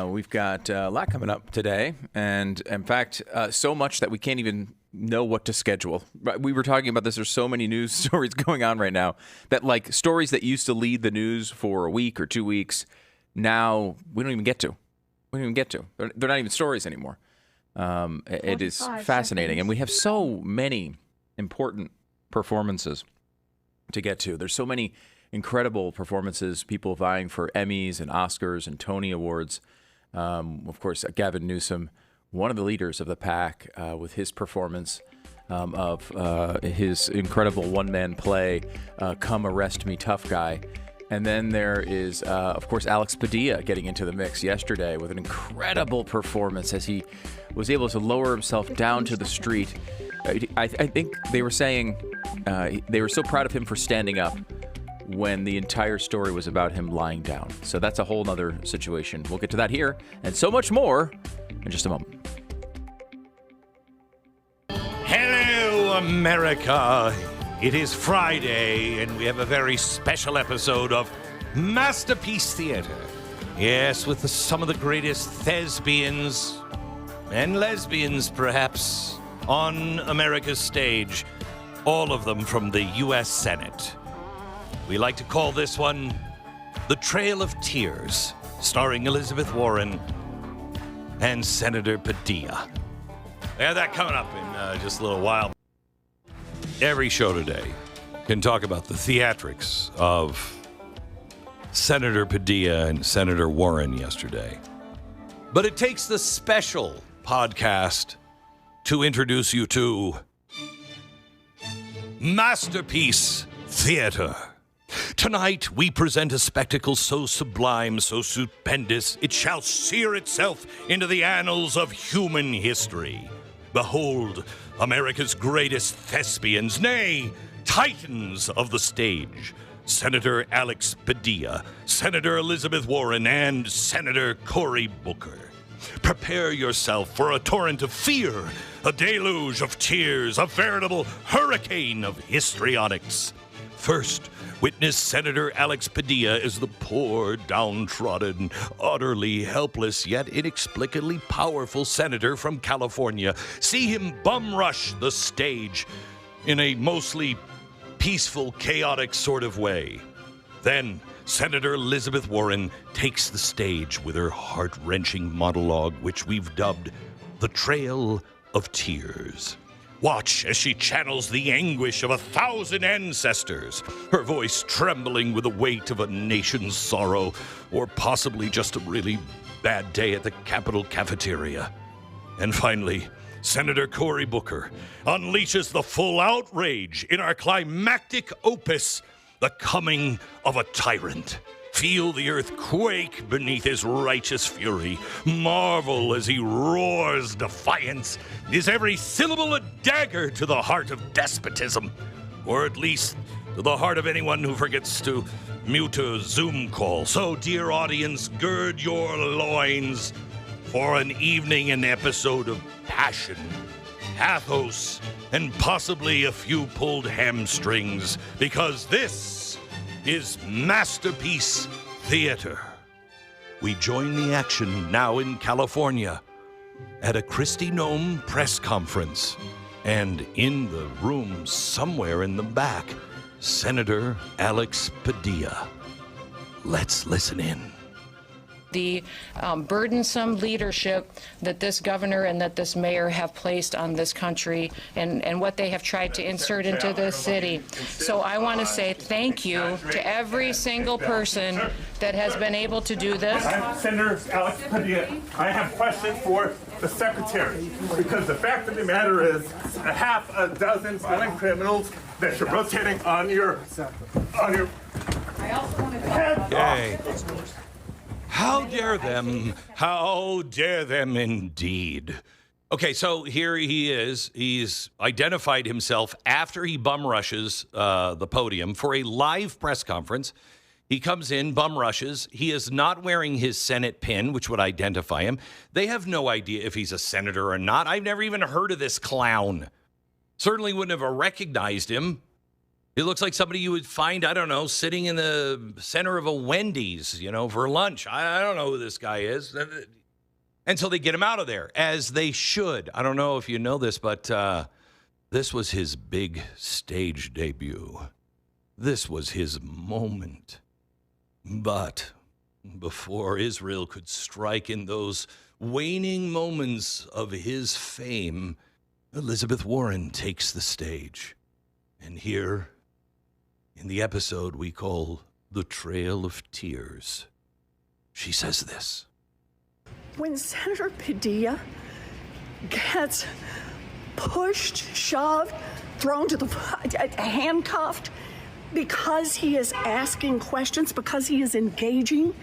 We've got a lot coming up today, and in fact, so much that we can't even know what to schedule. We were talking about this. There's so many news stories going on right now that, like, stories that used to lead the news for a week or 2 weeks, now we don't even get to. They're not even stories anymore. It is fascinating, and we have so many important performances to get to. There's so many incredible performances, people vying for Emmys and Oscars and Tony Awards. Of course, Gavin Newsom, one of the leaders of the pack, with his performance of his incredible one-man play, Come Arrest Me, Tough Guy. And then there is, of course, Alex Padilla getting into the mix yesterday with an incredible performance as he was able to lower himself down to the street. I think they were saying they were so proud of him for standing up when the entire story was about him lying down. So that's a whole other situation. We'll get to that here and so much more in just a moment. Hello, America. It is Friday, and we have a very special episode of Masterpiece Theater. Yes, with some of the greatest thespians and lesbians, perhaps, on America's stage. All of them from the U.S. Senate. We like to call this one The Trail of Tears, starring Elizabeth Warren and Senator Padilla. We have that coming up in just a little while. Every show today can talk about the theatrics of Senator Padilla and Senator Warren yesterday. But it takes the special podcast to introduce you to Masterpiece Theater. Tonight, we present a spectacle so sublime, so stupendous, it shall sear itself into the annals of human history. Behold, America's greatest thespians, nay, titans of the stage, Senator Alex Padilla, Senator Elizabeth Warren, and Senator Cory Booker. Prepare yourself for a torrent of fear, a deluge of tears, a veritable hurricane of histrionics. First, witness Senator Alex Padilla as the poor, downtrodden, utterly helpless, yet inexplicably powerful senator from California. See him bum rush the stage in a mostly peaceful, chaotic sort of way. Then, Senator Elizabeth Warren takes the stage with her heart-wrenching monologue, which we've dubbed The Trail of Tears. Watch as she channels the anguish of 1,000 ancestors, her voice trembling with the weight of a nation's sorrow, or possibly just a really bad day at the Capitol cafeteria. And finally, Senator Cory Booker unleashes the full outrage in our climactic opus, The Coming of a Tyrant. Feel the earth quake beneath his righteous fury. Marvel as he roars defiance. Is every syllable a dagger to the heart of despotism? Or at least to the heart of anyone who forgets to mute a Zoom call. So, dear audience, gird your loins for an evening and episode of passion, pathos, and possibly a few pulled hamstrings, because this is Masterpiece Theater. We join the action now in California at a Christie Nome press conference. And in the room somewhere in the back, Senator Alex Padilla. Let's listen in. The burdensome leadership that this governor and that this mayor have placed on this country and what they have tried to insert into this city. So I want to say thank you to every single person that has been able to do this. I'm Senator Alex Padilla. I have questions for the secretary, because the fact of the matter is a half a dozen violent criminals that you're rotating on your head. Okay. How dare them? How dare them indeed? Okay, so here he is. He's identified himself after he bum rushes the podium for a live press conference. He comes in, bum rushes. He is not wearing his Senate pin, which would identify him. They have no idea if he's a senator or not. I've never even heard of this clown. Certainly wouldn't have recognized him. He looks like somebody you would find, I don't know, sitting in the center of a Wendy's, for lunch. I don't know who this guy is. And so they get him out of there, as they should. I don't know if you know this, but this was his big stage debut. This was his moment. But before Israel could strike in those waning moments of his fame, Elizabeth Warren takes the stage. And here, in the episode we call The Trail of Tears, she says this. When Senator Padilla gets pushed, shoved, thrown to the handcuffed, because he is asking questions, because he is engaging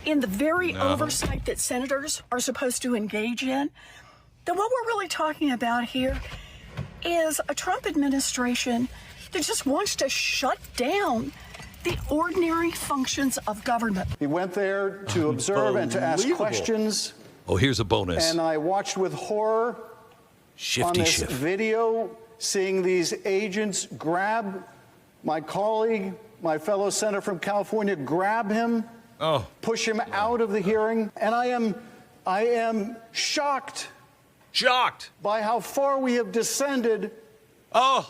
in the very oversight that senators are supposed to engage in, then what we're really talking about here is a Trump administration that just wants to shut down the ordinary functions of government. He went there to observe and to ask questions. Oh, here's a bonus. And I watched with horror on this video, seeing these agents grab my colleague, my fellow senator from California, grab him, push him out of the hearing. And I am shocked by how far we have descended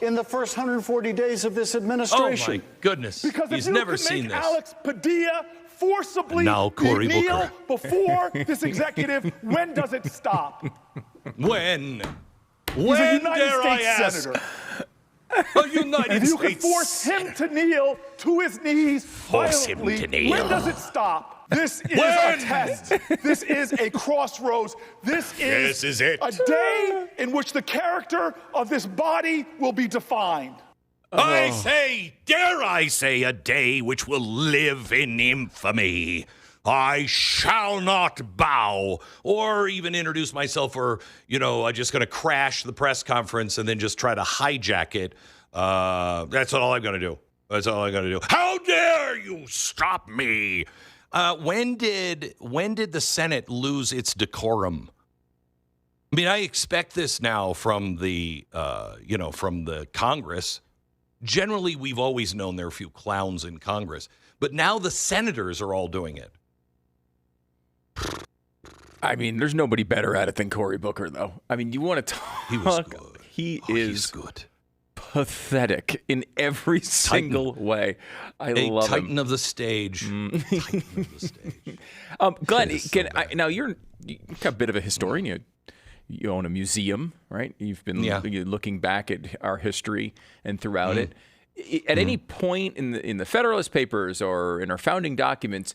in the first 140 days of this administration. Oh, my goodness. Because he's if you never can seen make this. Alex Padilla forcibly Now Cory kneel Booker. before this executive, when does it stop? When? He's a When, United dare I States ask? senator. A United If you can States force him to kneel to his knees Force him violently, to kneel. when does it stop? This is When? a test. This is a crossroads. This is it. a day in which the character of this body will be defined. I say, dare I say, a day which will live in infamy. I shall not bow or even introduce myself, or, I'm just going to crash the press conference and then just try to hijack it. That's all I'm going to do. That's all I'm going to do. How dare you stop me? When did the Senate lose its decorum? I mean, I expect this now from the Congress. Generally, we've always known there are a few clowns in Congress, but now the senators are all doing it. I mean, there's nobody better at it than Cory Booker, though. I mean, you want to talk. He was good. He's good. Pathetic in every single way. I love Titan him. of the stage. Titan of the stage. Glenn, now you're a bit of a historian. You own a museum, right? You've been you're looking back at our history and throughout it. At any point in the Federalist Papers or in our founding documents,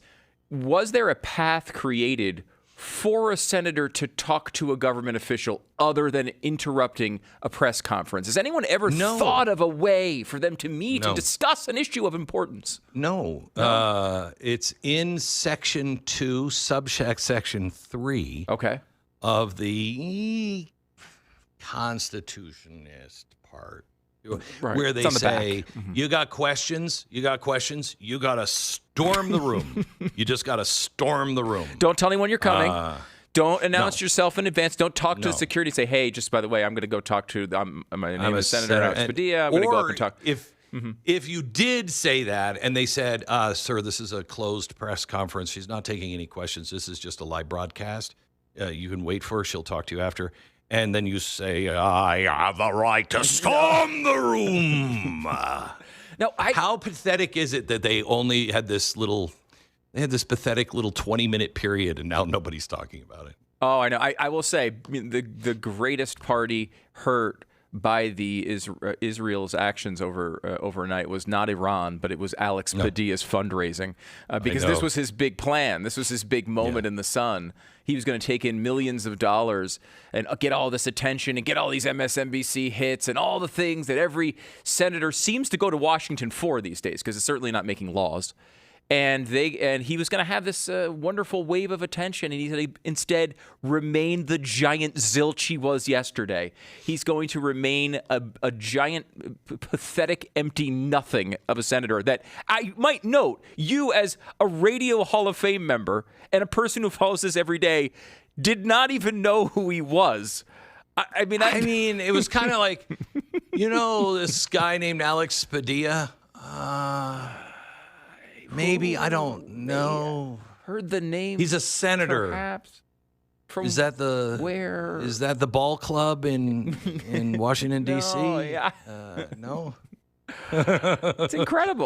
was there a path created for a senator to talk to a government official other than interrupting a press conference? Has anyone ever thought of a way for them to meet and discuss an issue of importance? No. It's in Section 2, Section 3 of the Constitutionist part. Right. Where they say, you got questions, you got to storm the room. You just got to storm the room. Don't tell anyone you're coming. Don't announce yourself in advance. Don't talk to the security. Say, hey, just by the way, I'm going to go talk to, my name is Senator Alex Padilla. I'm going to go up and talk. If you did say that and they said, sir, this is a closed press conference. She's not taking any questions. This is just a live broadcast. You can wait for her. She'll talk to you after. And then you say, I have the right to storm the room. Now, how pathetic is it that they only had this pathetic little 20-minute period and now nobody's talking about it? Oh, I know. I will say the greatest party hurt by the Israel's actions overnight was not Iran, but it was Alex Padilla's fundraising, because this was his big plan. This was his big moment in the sun. He was going to take in millions of dollars and get all this attention and get all these MSNBC hits and all the things that every senator seems to go to Washington for these days, because it's certainly not making laws. And he was going to have this wonderful wave of attention, and he instead remained the giant zilch he was yesterday. He's going to remain a giant, pathetic, empty nothing of a senator that I might note, you as a Radio Hall of Fame member and a person who follows this every day did not even know who he was. I mean, it was kind of like, this guy named Alex Padilla. Maybe, I don't know. Heard the name. He's a senator. Perhaps. From Is that the where? Is that the ball club in Washington D.C.? No, yeah. No. It's incredible.